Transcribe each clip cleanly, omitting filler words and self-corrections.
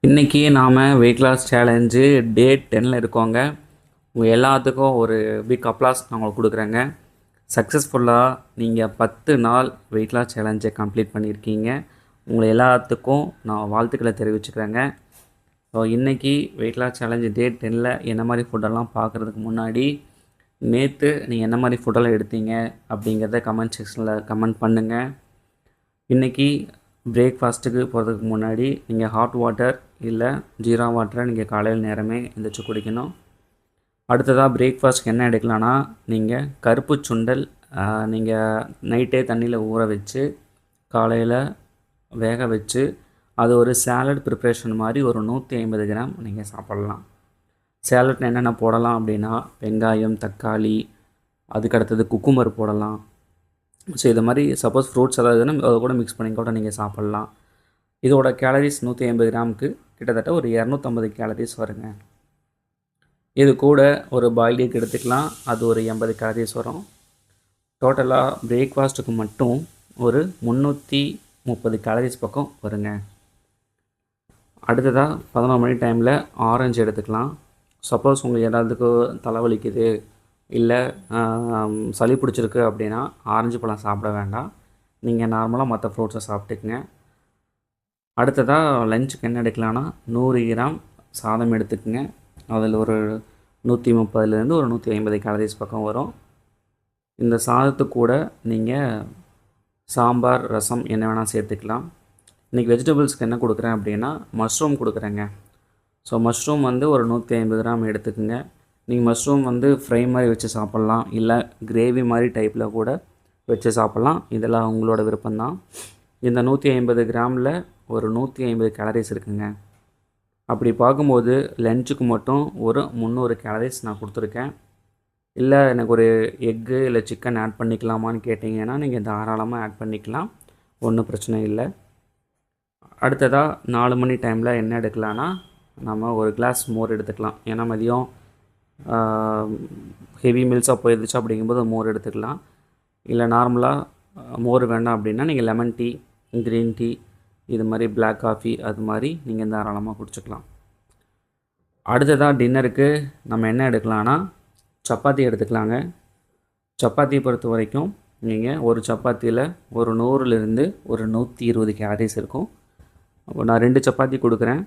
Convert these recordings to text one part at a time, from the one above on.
இன்றைக்கி நாம் wait loss challenge டே 10ல் இருக்கோங்க. உங்கள் எல்லாத்துக்கும் ஒரு பிக் அப்ளாஸ் நான் உங்களுக்கு கொடுக்குறேங்க. சக்ஸஸ்ஃபுல்லாக நீங்கள் 10 நாள் வெயிட் லாஸ் சேலஞ்சை கம்ப்ளீட் பண்ணியிருக்கீங்க. உங்களை எல்லாத்துக்கும் நான் வாழ்த்துக்களை தெரிவிச்சுக்கிறேங்க. ஸோ இன்றைக்கி வெயிட் லாஸ் சேலஞ்சு டே 10ல் என்ன மாதிரி ஃபுட்டெல்லாம் பார்க்குறதுக்கு முன்னாடி நேற்று நீங்கள் என்ன மாதிரி ஃபுட்டெல்லாம் எடுத்தீங்க அப்படிங்கிறத கமெண்ட் செக்ஷனில் கமெண்ட் பண்ணுங்கள். இன்றைக்கி பிரேக்ஃபாஸ்ட்டுக்கு போகிறதுக்கு முன்னாடி நீங்கள் ஹாட் வாட்டர் இல்லை ஜீரா வாட்டரை நீங்கள் காலையில் நேரமே எந்திரிச்சு குடிக்கணும். அடுத்ததாக பிரேக்ஃபாஸ்ட்க்கு என்ன எடுக்கலான்னா, நீங்கள் கருப்பு சுண்டல் நீங்கள் நைட்டே தண்ணியில் ஊற வச்சு காலையில் வேக வச்சு அது ஒரு சேலட் ப்ரிப்ரேஷன் மாதிரி ஒரு 150 கிராம் நீங்கள் சாப்பிட்லாம். சேலட் என்னென்ன போடலாம் அப்படின்னா, வெங்காயம், தக்காளி, அதுக்கடுத்தது குக்கும்பர் போடலாம். ஸோ இது மாதிரி சப்போஸ் ஃப்ரூட்ஸ் ஏதாவதுன்னா அதை கூட மிக்ஸ் பண்ணி கூட நீங்கள் சாப்பிட்லாம். இதோட கேலரிஸ் 150 கிராமுக்கு கிட்டத்தட்ட ஒரு 250 கேலரிஸ் வருங்க. இது கூட ஒரு பாயில்ட் எக் எடுத்துக்கலாம், அது ஒரு 80 கேலரிஸ் வரும். டோட்டலாக பிரேக்ஃபாஸ்ட்டுக்கு மட்டும் ஒரு 330 கேலரிஸ் பக்கம் வருங்க. அடுத்ததாக 11 மணி டைமில் ஆரஞ்சு எடுத்துக்கலாம். சப்போஸ் உங்களுக்கு ஏதாவதுக்கு தலைவலிக்குது இல்லை சளி பிடிச்சிருக்கு அப்படின்னா ஆரஞ்சு பழம் சாப்பிட வேண்டாம். நீங்கள் நார்மலாக மற்ற ஃப்ரூட்ஸை சாப்பிட்டுக்குங்க. அடுத்ததாக லஞ்சுக்கு என்ன எடுக்கலான்னா, 100 கிராம் சாதம் எடுத்துக்கங்க. அதில் ஒரு 130லேருந்து ஒரு 150 கேலரிஸ் பக்கம் வரும். இந்த சாதத்துக்கு கூட நீங்கள் சாம்பார், ரசம் என்ன வேணால் சேர்த்துக்கலாம். இன்றைக்கி வெஜிடபிள்ஸ்க்கு என்ன கொடுக்குறேன் அப்படின்னா, மஷ்ரூம் கொடுக்குறேங்க. ஸோ மஷ்ரூம் வந்து ஒரு 150 கிராம் எடுத்துக்கோங்க. நீங்கள் மஷ்ரூம் வந்து ஃப்ரை மாதிரி வச்சு சாப்பிட்லாம், இல்லை கிரேவி மாதிரி டைப்பில் கூட வச்சு சாப்பிட்லாம். இதெல்லாம் உங்களோட விருப்பம்தான். இந்த 150 கிராமில் ஒரு 150 கேலரிஸ் இருக்குங்க. அப்படி பார்க்கும்போது லஞ்சுக்கு மட்டும் ஒரு 300 கேலரிஸ் நான் கொடுத்துருக்கேன். இல்லை எனக்கு ஒரு எக்கு இல்லை சிக்கன் ஆட் பண்ணிக்கலாமான்னு கேட்டிங்கன்னா நீங்கள் தாராளமாக ஆட் பண்ணிக்கலாம், ஒன்றும் பிரச்சனை இல்லை. அடுத்ததாக 4 மணி டைமில் என்ன எடுக்கலான்னா, நம்ம ஒரு கிளாஸ் மோர் எடுத்துக்கலாம். ஏன்னா மதியம் ஹெவி மீல்ஸாக போயிடுச்சு அப்படிங்கும்போது மோர் எடுத்துக்கலாம். இல்லை நார்மலாக மோர் வேண்டாம் அப்படின்னா நீங்கள் லெமன் டீ, க்ரீன் டீ, இது மாதிரி பிளாக் காஃபி அது மாதிரி நீங்கள் தாராளமாக குடிச்சிக்கலாம். அடுத்ததாக டின்னருக்கு நம்ம என்ன எடுக்கலான்னா, சப்பாத்தி எடுத்துக்கலாங்க. சப்பாத்தியை பொறுத்த வரைக்கும் நீங்கள் ஒரு சப்பாத்தியில் ஒரு 100லேருந்து ஒரு 120 கேலரிஸ் இருக்கும். அப்போ நான் 2 சப்பாத்தி கொடுக்குறேன்.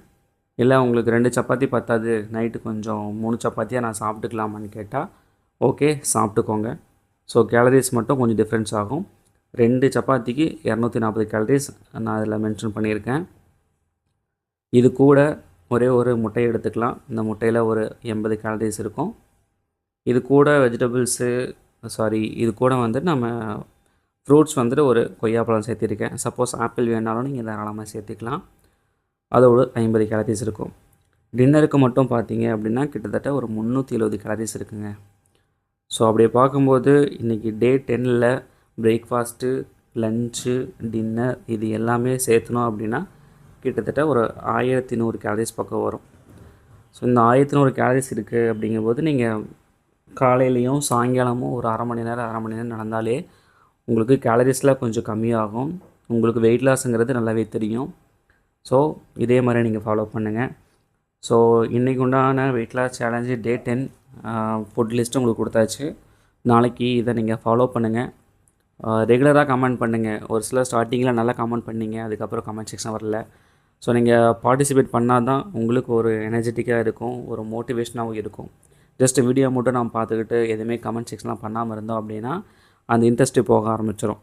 இல்லை உங்களுக்கு 2 சப்பாத்தி பத்தாது, நைட்டு கொஞ்சம் 3 சப்பாத்தியாக நான் சாப்பிட்டுக்கலாமான்னு கேட்டால் ஓகே, சாப்பிட்டுக்கோங்க. ஸோ கேலரிஸ் மட்டும் கொஞ்சம் டிஃப்ரென்ஸ் ஆகும். 2 சப்பாத்திக்கு 240 கேலரிஸ் நான் அதில் மென்ஷன் பண்ணியிருக்கேன். இது கூட ஒரே ஒரு முட்டை எடுத்துக்கலாம். இந்த முட்டையில் ஒரு 80 கேலரிஸ் இருக்கும். இது கூட இது கூட வந்துட்டு நம்ம ஃப்ரூட்ஸ் வந்துட்டு ஒரு கொய்யாப்பழம் சேர்த்திருக்கேன். சப்போஸ் ஆப்பிள் வேணாலும் நீங்கள் தாராளமாக சேர்த்துக்கலாம். அதோட 50 கேலரிஸ் இருக்கும். டின்னருக்கு மட்டும் பார்த்தீங்க அப்படின்னா கிட்டத்தட்ட ஒரு 370 கேலரிஸ் இருக்குங்க. ஸோ அப்படியே பார்க்கும்போது இன்றைக்கி டே 10ல் பிரேக்ஃபாஸ்ட்டு, லஞ்சு, டின்னர் இது எல்லாமே சேர்த்தணும் அப்படின்னா கிட்டத்தட்ட ஒரு 1100 கேலரிஸ் பக்கம் வரும். ஸோ இந்த 1100 கேலரிஸ் இருக்குது அப்படிங்கும்போது நீங்கள் காலையிலையும் சாயங்காலமும் ஒரு அரை மணி நேரம் நடந்தாலே உங்களுக்கு கேலரிஸில் கொஞ்சம் கம்மியாகும். உங்களுக்கு வெயிட் லாஸுங்கிறது நல்லாவே தெரியும். ஸோ இதே மாதிரி நீங்கள் ஃபாலோ பண்ணுங்கள். ஸோ இன்றைக்கி உண்டான weight loss challenge day 10 food list உங்களுக்கு கொடுத்தாச்சு. நாளைக்கு இதை நீங்கள் ஃபாலோ பண்ணுங்கள். ரெகுலராக கமெண்ட் பண்ணுங்கள். ஒரு சில ஸ்டார்டிங்கில் நல்லா கமெண்ட் பண்ணிங்க, அதுக்கப்புறம் கமெண்ட் செக்ஷன் வரல. ஸோ நீங்கள் பார்ட்டிசிபேட் பண்ணால் தான் உங்களுக்கு ஒரு எனர்ஜெட்டிக்காக இருக்கும், ஒரு மோட்டிவேஷனாகவும் இருக்கும். ஜஸ்ட் வீடியோ மட்டும் நான் பார்த்துக்கிட்டு எதுவுமே கமெண்ட் செக்ஷன்லாம் பண்ணாமல் இருந்தோம் அப்படின்னா அந்த இன்ட்ரெஸ்ட்டு போக ஆரம்பிச்சிடும்.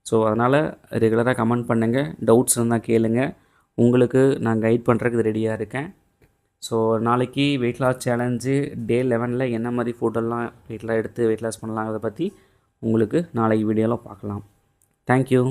ஸோ அதனால் ரெகுலராக கமெண்ட் பண்ணுங்கள். டவுட்ஸ் இருந்தால் கேளுங்கள். உங்களுக்கு நான் கைட் பண்ணுறதுக்கு ரெடியாக இருக்கேன். ஸோ நாளைக்கு வெயிட் லாஸ் சேலஞ்சு டே 11ல் என்ன மாதிரி ஃபுட்டெல்லாம் வெயிட் லாஸ் பண்ணலாங்கிறத பற்றி உங்களுக்கு நாளைக்கு வீடியோவில் பார்க்கலாம். தேங்க்யூ.